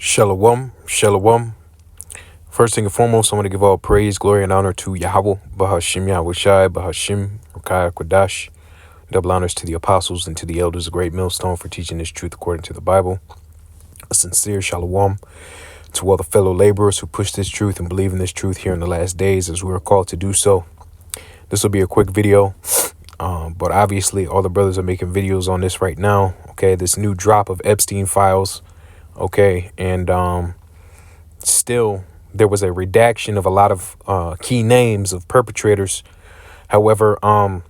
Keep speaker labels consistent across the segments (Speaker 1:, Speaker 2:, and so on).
Speaker 1: Shalom, shalom. First thing and foremost, I want to give all praise, glory, and honor to Yahweh, Bahashim Yahushai, Bahashim, Rukai Kodash. Double honors to the apostles and to the elders, a great millstone for teaching this truth according to the Bible. A sincere shalom to all the fellow laborers who push this truth and believe in this truth here in the last days as we are called to do so. This will be a quick video, but obviously all the brothers are making videos on this right now. Okay, this new drop of Epstein files. Okay, and still there was a redaction of a lot of key names of perpetrators. However, there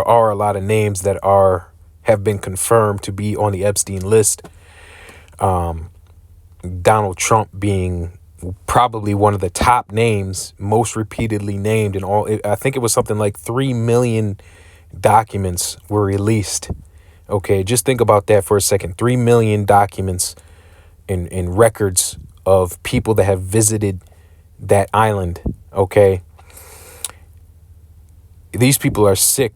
Speaker 1: are a lot of names that have been confirmed to be on the Epstein list. Donald Trump being probably one of the top names, most repeatedly named in all. I think it was something like 3 million documents were released. Okay, just think about that for a second. 3 million documents in records of people that have visited that island. Okay, these people are sick.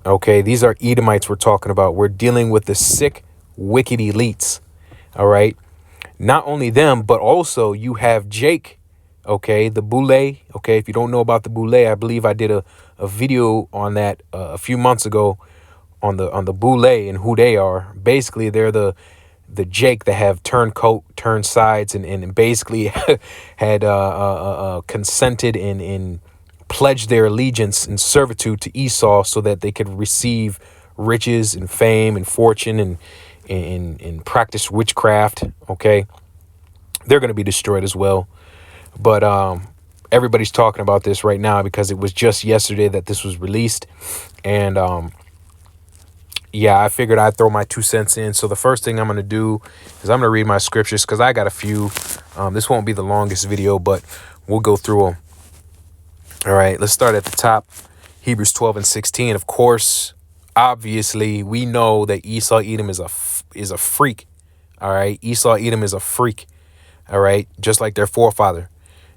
Speaker 1: Okay, these are Edomites we're talking about. We're dealing with the sick, wicked elites. All right, not only them, but also you have Jake. Okay, the Boule. Okay, if you don't know about the Boule, I believe I did a video on that a few months ago on the Boule and who they are. Basically, they're the Jake that have turncoat, turned sides, and basically had consented and pledged their allegiance and servitude to Esau so that they could receive riches and fame and fortune and practice witchcraft. Okay, they're going to be destroyed as well. But everybody's talking about this right now because it was just yesterday that this was released. And yeah, I figured I'd throw my 2 cents in. So the first thing I'm going to do is I'm going to read my scriptures because I got a few. This won't be the longest video, but we'll go through them. All right, let's start at the top. Hebrews 12 and 16. Of course, obviously, we know that Esau Edom is a freak. All right, Esau Edom is a freak. All right, just like their forefather.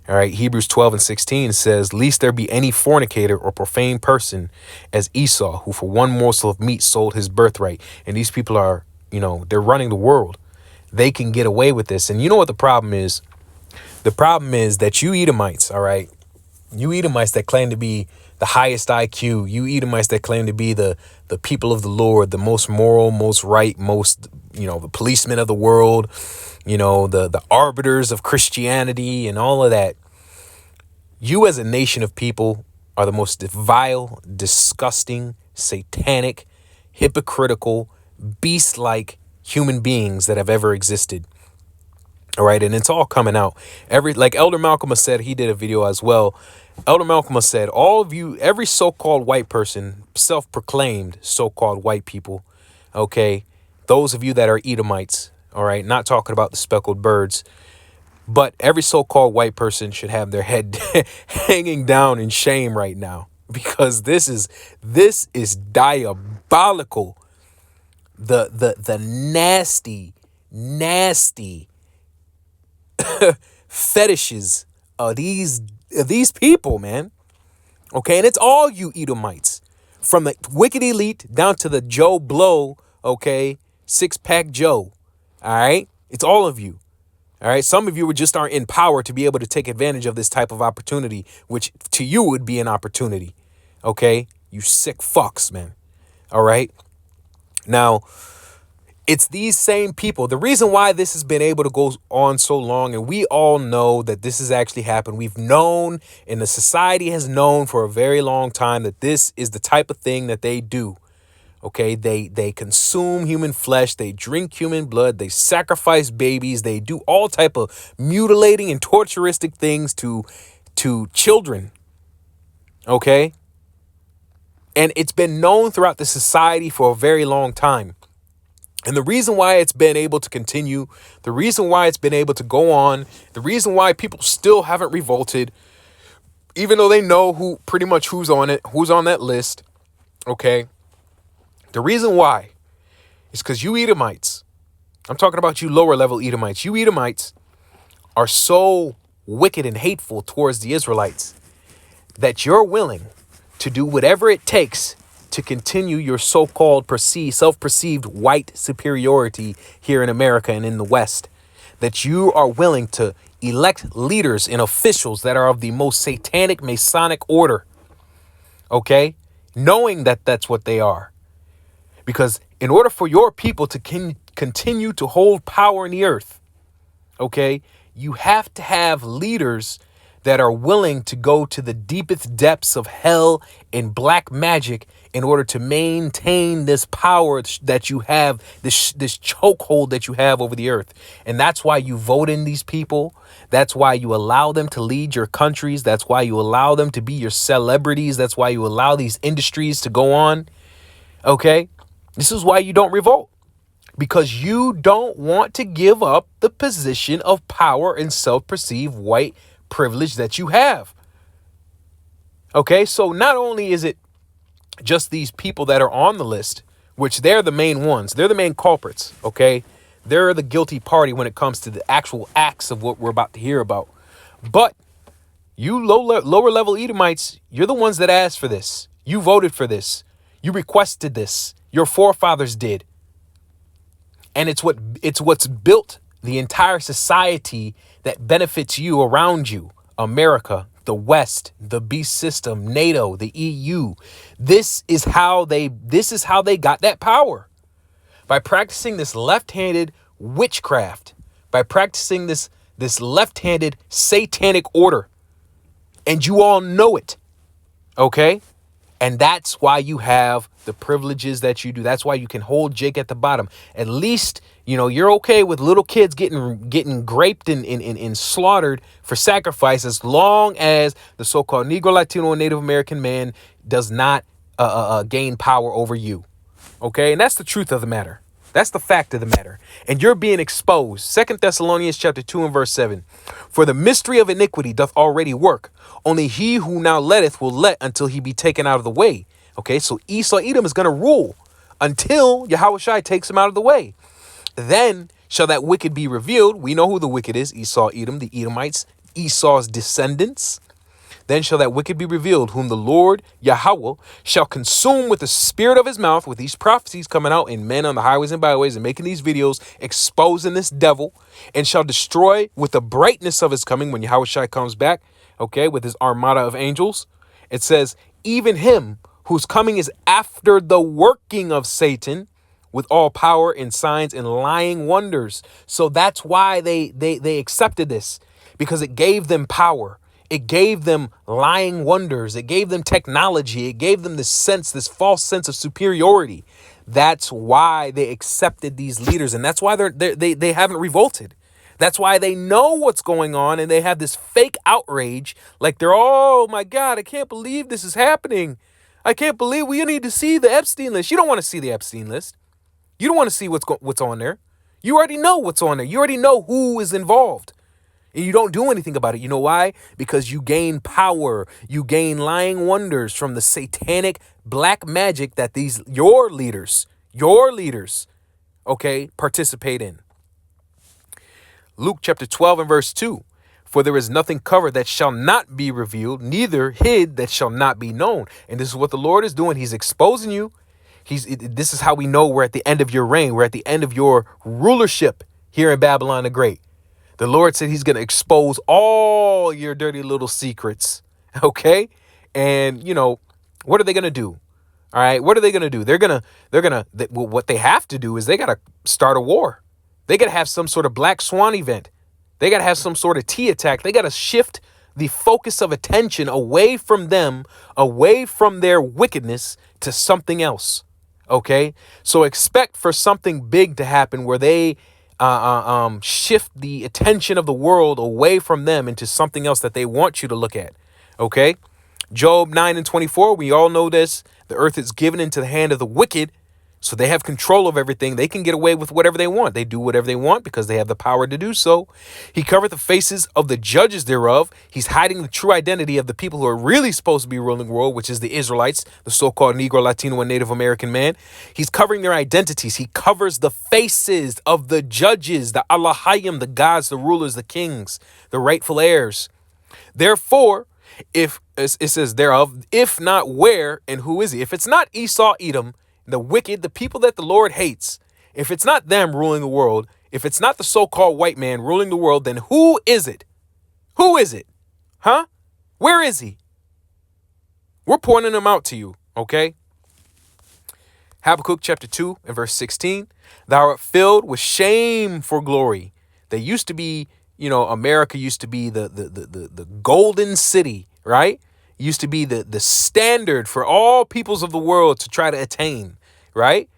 Speaker 1: All right, Hebrews 12 and 16 says, "Lest there be any fornicator or profane person as Esau, who for one morsel of meat sold his birthright." And these people are, they're running the world. They can get away with this. And you know what the problem is? The problem is that you Edomites, all right, you Edomites that claim to be the highest IQ, you Edomites that claim to be the people of the Lord, the most moral, most right, most, the policemen of the world, the arbiters of Christianity and all of that. You as a nation of people are the most vile, disgusting, satanic, hypocritical, beast-like human beings that have ever existed. All right. And it's all coming out. Like Elder Malcolm said, he did a video as well. Elder Malcolm said, all of you, every so-called white person, self-proclaimed so-called white people. OK, those of you that are Edomites. All right. Not talking about the speckled birds. But every so-called white person should have their head hanging down in shame right now, because this is diabolical. The nasty fetishes of these people, man. Okay, and it's all you Edomites, from the wicked elite down to the Joe Blow. Okay, 6-pack Joe. All right, it's all of you. All right. Some of you just aren't in power to be able to take advantage of this type of opportunity, which to you would be an opportunity. OK, you sick fucks, man. All right. Now, it's these same people. The reason why this has been able to go on so long, and we all know that this has actually happened. We've known, and the society has known for a very long time that this is the type of thing that they do. OK, they consume human flesh, they drink human blood, they sacrifice babies, they do all type of mutilating and torturistic things to children. OK, and it's been known throughout the society for a very long time. And the reason why it's been able to continue, the reason why it's been able to go on, the reason why people still haven't revolted, even though they know who's on that list. OK. The reason why is because you Edomites, I'm talking about you lower level Edomites, you Edomites are so wicked and hateful towards the Israelites that you're willing to do whatever it takes to continue your so-called self-perceived white superiority here in America and in the West, that you are willing to elect leaders and officials that are of the most satanic Masonic order, okay? Knowing that that's what they are. Because in order for your people to continue to hold power in the earth, okay, you have to have leaders that are willing to go to the deepest depths of hell and black magic in order to maintain this power that you have, this chokehold that you have over the earth. And that's why you vote in these people. That's why you allow them to lead your countries. That's why you allow them to be your celebrities. That's why you allow these industries to go on. Okay, this is why you don't revolt. Because you don't want to give up the position of power and self-perceived white privilege that you have. Okay, so not only is it just these people that are on the list, which they're the main ones, they're the main culprits, okay? They're the guilty party when it comes to the actual acts of what we're about to hear about. But you lower level Edomites, you're the ones that asked for this. You voted for this. You requested this. Your forefathers did. And it's what's built the entire society that benefits you around you. America, the West, the beast system, NATO, the EU. This is how they got that power. By practicing this left-handed witchcraft, by practicing this left-handed satanic order. And you all know it. Okay? And that's why you have the privileges that you do. That's why you can hold Jake at the bottom. At least, you're okay with little kids getting raped and slaughtered for sacrifice, as long as the so-called Negro, Latino, and Native American man does not gain power over you. Okay? And that's the truth of the matter. That's the fact of the matter. And you're being exposed. 2 Thessalonians chapter 2 and verse 7. For the mystery of iniquity doth already work. Only he who now letteth will let until he be taken out of the way. Okay, so Esau Edom is going to rule until Yahushua takes him out of the way. Then shall that wicked be revealed. We know who the wicked is. Esau Edom, the Edomites, Esau's descendants. Then shall that wicked be revealed, whom the Lord Yahweh shall consume with the spirit of his mouth, with these prophecies coming out in men on the highways and byways and making these videos exposing this devil, and shall destroy with the brightness of his coming when Yahushua comes back, okay, with his armada of angels. It says, even him whose coming is after the working of Satan with all power and signs and lying wonders. So that's why they accepted this, because it gave them power. It gave them lying wonders. It gave them technology. It gave them this false sense of superiority. That's why they accepted these leaders. And that's why they haven't revolted. That's why they know what's going on. And they have this fake outrage. Like oh my God, I can't believe this is happening. I can't believe we need to see the Epstein list. You don't want to see the Epstein list. You don't want to see what's on there. You already know what's on there. You already know who is involved. And you don't do anything about it. You know why? Because you gain power. You gain lying wonders from the satanic black magic that your leaders, okay, participate in. Luke chapter 12 and verse 2. For there is nothing covered that shall not be revealed, neither hid that shall not be known. And this is what the Lord is doing. He's exposing you. This is how we know we're at the end of your reign. We're at the end of your rulership here in Babylon the Great. The Lord said he's going to expose all your dirty little secrets. Okay. And what are they going to do? All right. What are they going to do? What they have to do is they got to start a war. They got to have some sort of black swan event. They got to have some sort of tea attack. They got to shift the focus of attention away from them, away from their wickedness, to something else. Okay. So expect for something big to happen where they shift the attention of the world away from them into something else that they want you to look at. Okay. Job 9 and 24. We all know this. The earth is given into the hand of the wicked. So they have control of everything. They can get away with whatever they want. They do whatever they want because they have the power to do so. He covered the faces of the judges thereof. He's hiding the true identity of the people who are really supposed to be ruling the world, which is the Israelites, the so-called Negro, Latino, and Native American man. He's covering their identities. He covers the faces of the judges, the Allahayim, the gods, the rulers, the kings, the rightful heirs. Therefore, if it says thereof, if not where and who is he? If it's not Esau, Edom, the wicked, the people that the Lord hates, if it's not them ruling the world, if it's not the so-called white man ruling the world, then who is it? Who is it? Huh? Where is he? We're pointing him out to you, okay? Habakkuk chapter 2 and verse 16. Thou art filled with shame for glory. They used to be, America used to be the golden city, right? It used to be the standard for all peoples of the world to try to attain, right?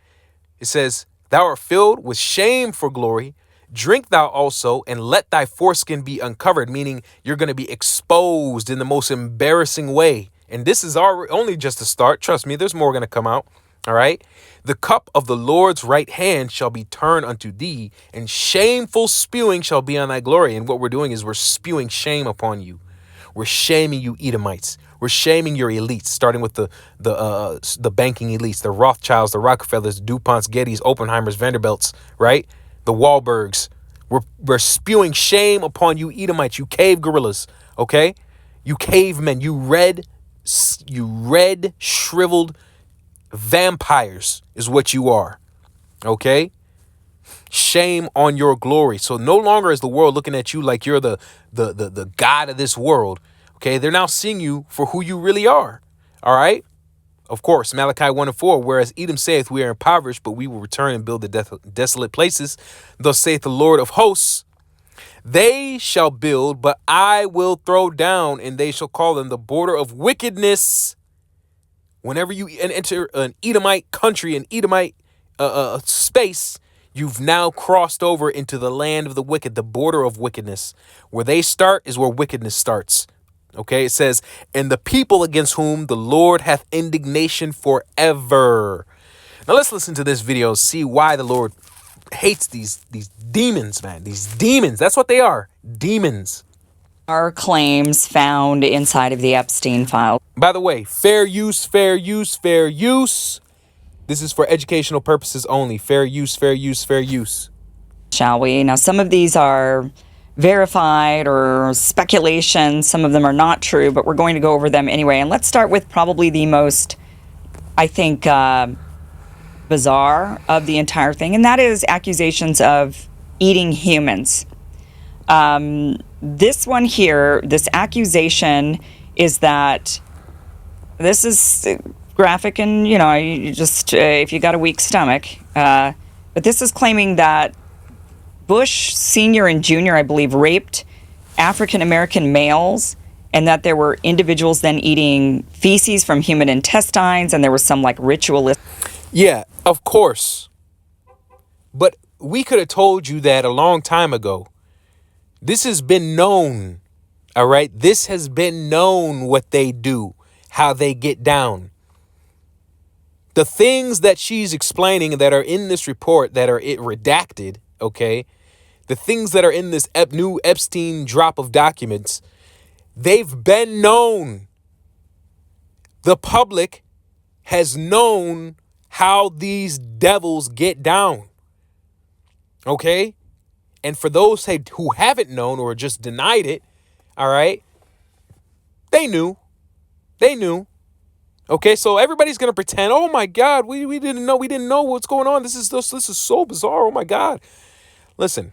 Speaker 1: It says, thou art filled with shame for glory. Drink thou also, and let thy foreskin be uncovered, meaning you're going to be exposed in the most embarrassing way. And this is only just the start. Trust me, there's more going to come out. All right. The cup of the Lord's right hand shall be turned unto thee, and shameful spewing shall be on thy glory. And what we're doing is we're spewing shame upon you. We're shaming you, Edomites. We're shaming your elites, starting with the banking elites, the Rothschilds, the Rockefellers, DuPonts, Gettys, Oppenheimers, Vanderbilts, right? The Wahlbergs. We're spewing shame upon you, Edomites, you cave gorillas, okay? You cavemen, you red shriveled vampires is what you are. Okay? Shame on your glory. So no longer is the world looking at you like you're the God of this world. Okay? They're now seeing you for who you really are. All right? Of course, Malachi 1 and 4, whereas Edom saith, we are impoverished, but we will return and build the desolate places. Thus saith the Lord of hosts, they shall build, but I will throw down, and they shall call them the border of wickedness. Whenever you enter an Edomite country, an Edomite space, you've now crossed over into the land of the wicked, the border of wickedness. Where they start is where wickedness starts. Okay, it says, and the people against whom the Lord hath indignation forever. Now let's listen to this video, see why the Lord hates these demons, man. These demons, that's what they are, demons.
Speaker 2: Are claims found inside of the Epstein file.
Speaker 1: By the way, fair use, fair use, fair use. This is for educational purposes only. Fair use, fair use, fair use.
Speaker 2: Shall we? Now, some of these are verified or speculation. Some of them are not true, but we're going to go over them anyway. And let's start with probably the most, I think, bizarre of the entire thing, and that is accusations of eating humans. This one here, this accusation is that this is graphic and, you just, if you got a weak stomach, but this is claiming that Bush Sr. and Jr., I believe, raped African-American males, and that there were individuals then eating feces from human intestines, and there was some ritualistic.
Speaker 1: Yeah, of course. But we could have told you that a long time ago. This has been known, all right? This has been known what they do, how they get down. The things that she's explaining that are in this report that are redacted, okay? The things that are in this new Epstein drop of documents, they've been known. The public has known how these devils get down, okay? And for those who haven't known or just denied it, all right, they knew. They knew. Okay, so everybody's going to pretend, oh, my God, we didn't know. We didn't know what's going on. This is so bizarre. Oh, my God. Listen,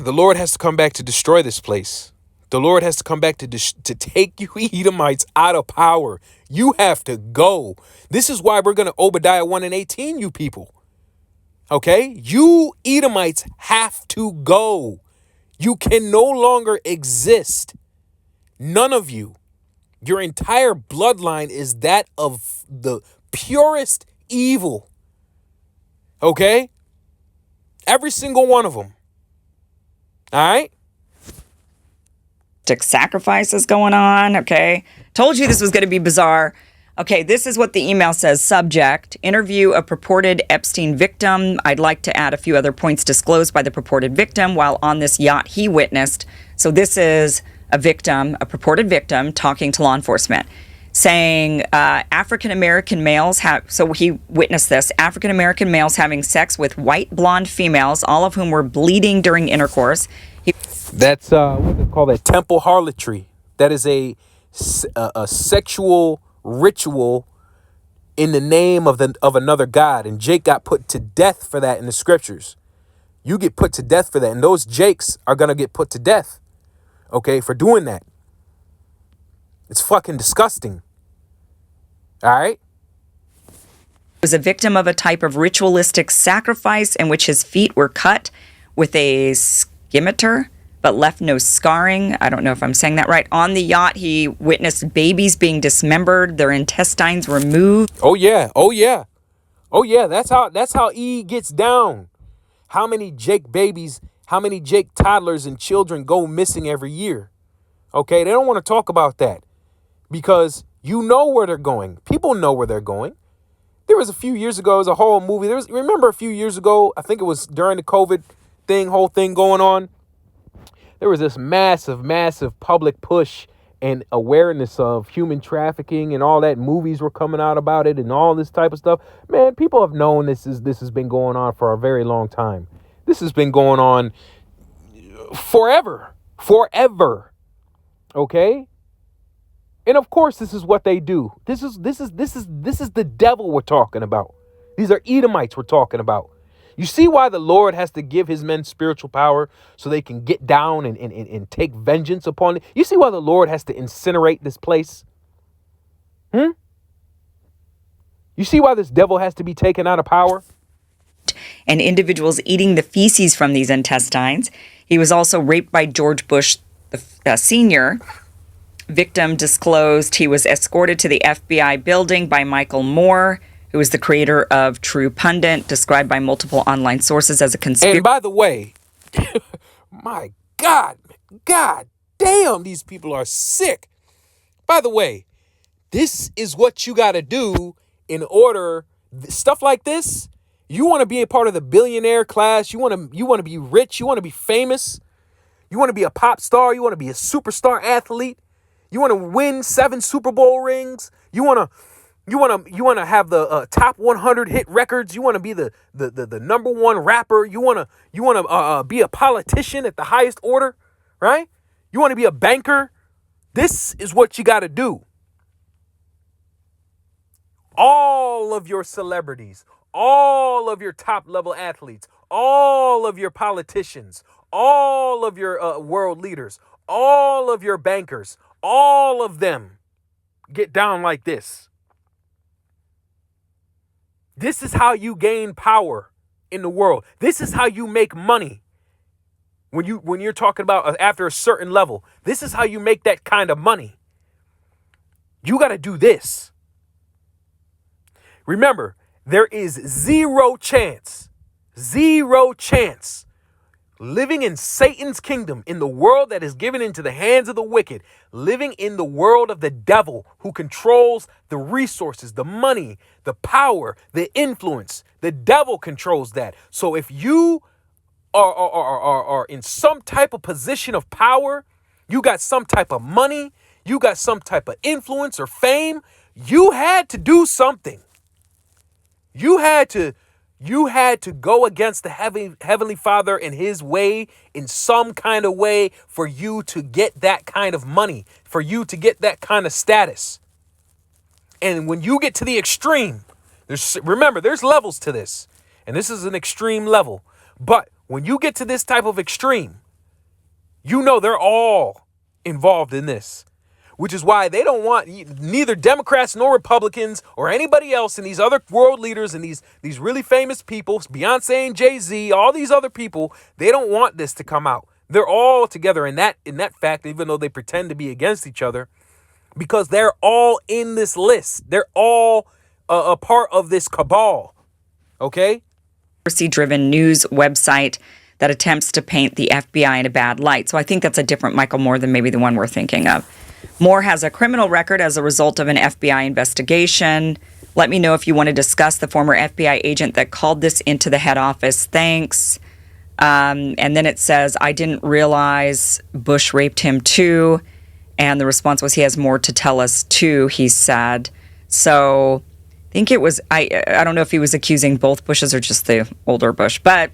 Speaker 1: the Lord has to come back to destroy this place. The Lord has to come back to take you Edomites out of power. You have to go. This is why we're going to Obadiah 1 and 18, you people. Okay, you Edomites have to go. You can no longer exist. None of you. Your entire bloodline is that of the purest evil. Okay? Every single one of them. All right?
Speaker 2: Sacrifices going on. Okay. Told you this was going to be bizarre. Okay, this is what the email says. Subject, interview a purported Epstein victim. I'd like to add a few other points disclosed by the purported victim while on this yacht he witnessed. So this is a victim, a purported victim, talking to law enforcement, saying African-American males have, so he witnessed this, African-American males having sex with white blonde females, all of whom were bleeding during intercourse.
Speaker 1: That's, what they call that, temple harlotry. That is a sexual ritual in the name of another god, and Jake got put to death for that in the scriptures. You get put to death for that, and those Jakes are gonna get put to death, okay, for doing that. It's fucking disgusting. All right.
Speaker 2: Was a victim of a type of ritualistic sacrifice in which his feet were cut with a scimitar but left no scarring. I don't know if I'm saying that right. On the yacht, he witnessed babies being dismembered, their intestines removed.
Speaker 1: Oh yeah. Oh yeah. Oh yeah. That's how E gets down. How many Jake babies, how many Jake toddlers and children go missing every year? Okay, they don't want to talk about that because you know where they're going. People know where they're going. There was a few years ago, it was a whole movie. Remember a few years ago, I think it was during the COVID whole thing going on. There was this massive public push and awareness of human trafficking and all that. Movies were coming out about it and all this type of stuff. Man, people have known this has been going on for a very long time. This has been going on forever. Okay? And of course, this is what they do. This is the devil we're talking about. These are Edomites we're talking about. You see why the Lord has to give his men spiritual power so they can get down and take vengeance upon it? You see why the Lord has to incinerate this place? You see why this devil has to be taken out of power?
Speaker 2: And individuals eating the feces from these intestines. He was also raped by George Bush Sr. Victim disclosed he was escorted to the FBI building by Michael Moore, who is the creator of True Pundit, described by multiple online sources as a conspiracy.
Speaker 1: And by the way, my God damn, these people are sick. By the way, this is what you got to do in order, stuff like this. You want to be a part of the billionaire class. You want to be rich. You want to be famous. You want to be a pop star. You want to be a superstar athlete. You want to win 7 Super Bowl rings. You want to have the top 100 hit records. You want to be the number one rapper. You want to be a politician at the highest order, right? You want to be a banker. This is what you got to do. All of your celebrities, all of your top level athletes, all of your politicians, all of your world leaders, all of your bankers, all of them get down like this. This is how you gain power in the world. This is how you make money. When you're talking about after a certain level, this is how you make that kind of money. You got to do this. Remember, there is zero chance living in Satan's kingdom, in the world that is given into the hands of the wicked, living in the world of the devil who controls the resources, the money, the power, the influence. The devil controls that. So if you are in some type of position of power, you got some type of money, you got some type of influence or fame, you had to do something. You had to go against the Heavenly Father and his way in some kind of way for you to get that kind of money, for you to get that kind of status. And when you get to the extreme, remember, there's levels to this. And this is an extreme level. But when you get to this type of extreme, you know they're all involved in this. Which is why they don't want neither Democrats nor Republicans or anybody else and these other world leaders and these really famous people, Beyonce and Jay-Z, all these other people, they don't want this to come out. They're all together in that fact, even though they pretend to be against each other, because they're all in this list. They're all a part of this cabal. Okay?
Speaker 2: Driven news website that attempts to paint the FBI in a bad light. So I think that's a different Michael Moore than maybe the one we're thinking of. Moore has a criminal record as a result of an FBI investigation. Let me know if you want to discuss the former FBI agent that called this into the head office. Thanks. And then it says, I didn't realize Bush raped him too. And the response was, he has more to tell us too, he said. So I think it was, I don't know if he was accusing both Bushes or just the older Bush. But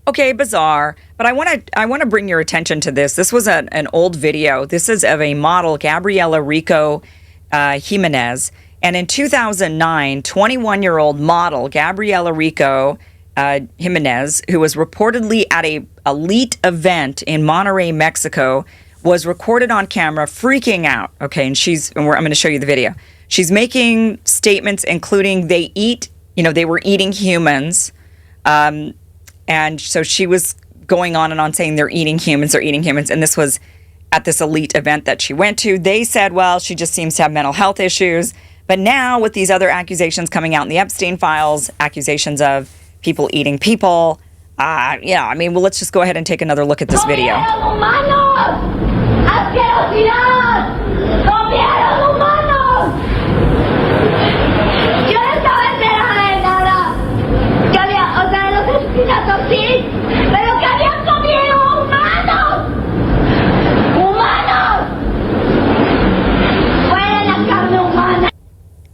Speaker 2: Okay, bizarre. But I want to bring your attention to this. This was an old video. This is of a model, Gabriela Rico Jimenez. And in 2009, 21-year-old model Gabriela Rico Jimenez, who was reportedly at a elite event in Monterrey, Mexico, was recorded on camera freaking out. Okay, and I'm going to show you the video. She's making statements including they were eating humans. And so she was going on and on saying they're eating humans. And this was at this elite event that she went to. They said, well, she just seems to have mental health issues. But now with these other accusations coming out in the Epstein files, accusations of people eating people, let's just go ahead and take another look at this video.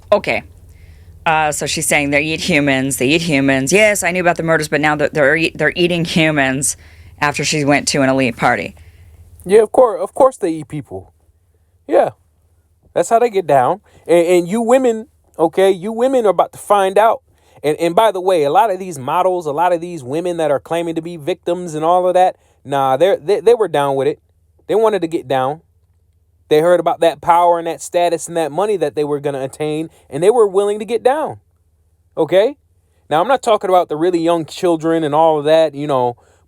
Speaker 2: Okay. So she's saying they eat humans. Yes, I knew about the murders, but now they're eating humans after she went to an elite party.
Speaker 1: Yeah, of course they eat people. Yeah, that's how they get down. And you women, okay, you women are about to find out. And by the way, a lot of these models, a lot of these women that are claiming to be victims and all of that, they were down with it. They wanted to get down. They heard about that power and that status and that money that they were going to attain, and they were willing to get down. Okay? Now, I'm not talking about the really young children and all of that,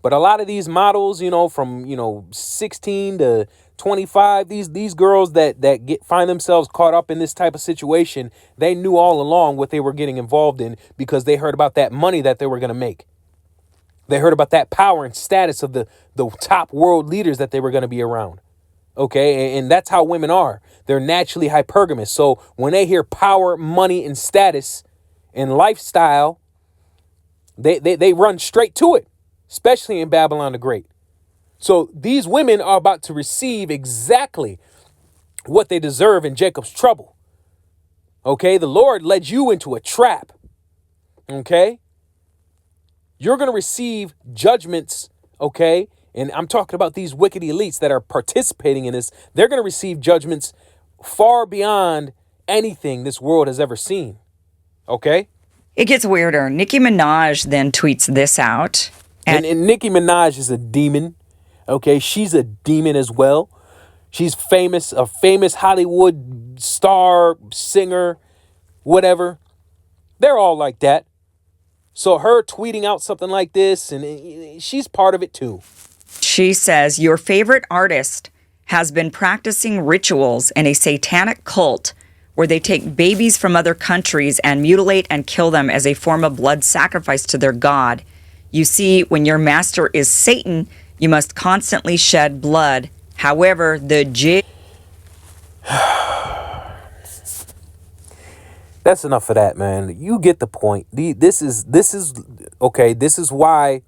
Speaker 1: but a lot of these models, from, 16 to 25, these girls that find themselves caught up in this type of situation, they knew all along what they were getting involved in because they heard about that money that they were going to make. They heard about that power and status of the top world leaders that they were going to be around. Okay, and that's how women are. They're naturally hypergamous. So when they hear power, money, and status and lifestyle, they run straight to it, especially in Babylon the Great. So these women are about to receive exactly what they deserve in Jacob's trouble. Okay, the Lord led you into a trap. Okay, you're going to receive judgments, okay? And I'm talking about these wicked elites that are participating in this. They're going to receive judgments far beyond anything this world has ever seen. Okay?
Speaker 2: It gets weirder. Nicki Minaj then tweets this out.
Speaker 1: And Nicki Minaj is a demon. Okay? She's a demon as well. She's famous, a famous Hollywood star, singer, whatever. They're all like that. So her tweeting out something like this, and she's part of it too.
Speaker 2: She says, your favorite artist has been practicing rituals in a satanic cult where they take babies from other countries and mutilate and kill them as a form of blood sacrifice to their god. You see, when your master is Satan, you must constantly shed blood. However,
Speaker 1: That's enough of that, man. You get the point. This is okay. This is why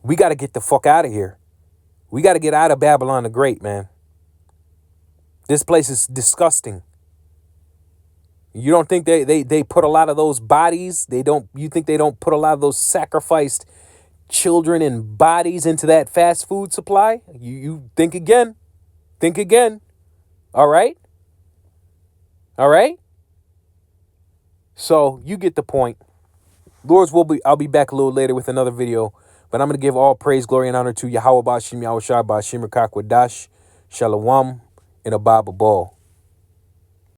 Speaker 1: we got to get the fuck out of here. We got to get out of Babylon the Great, man. This place is disgusting. You don't think they put a lot of those bodies? You think they don't put a lot of those sacrificed children and bodies into that fast food supply? You think again. Think again. All right? All right? So you get the point. Lord's will be. I'll be back a little later with another video. But I'm going to give all praise, glory, and honor to Yahweh Bashim, Yahweh Shai Bashim, Rakakwadash, Shalom, and Abba Ball.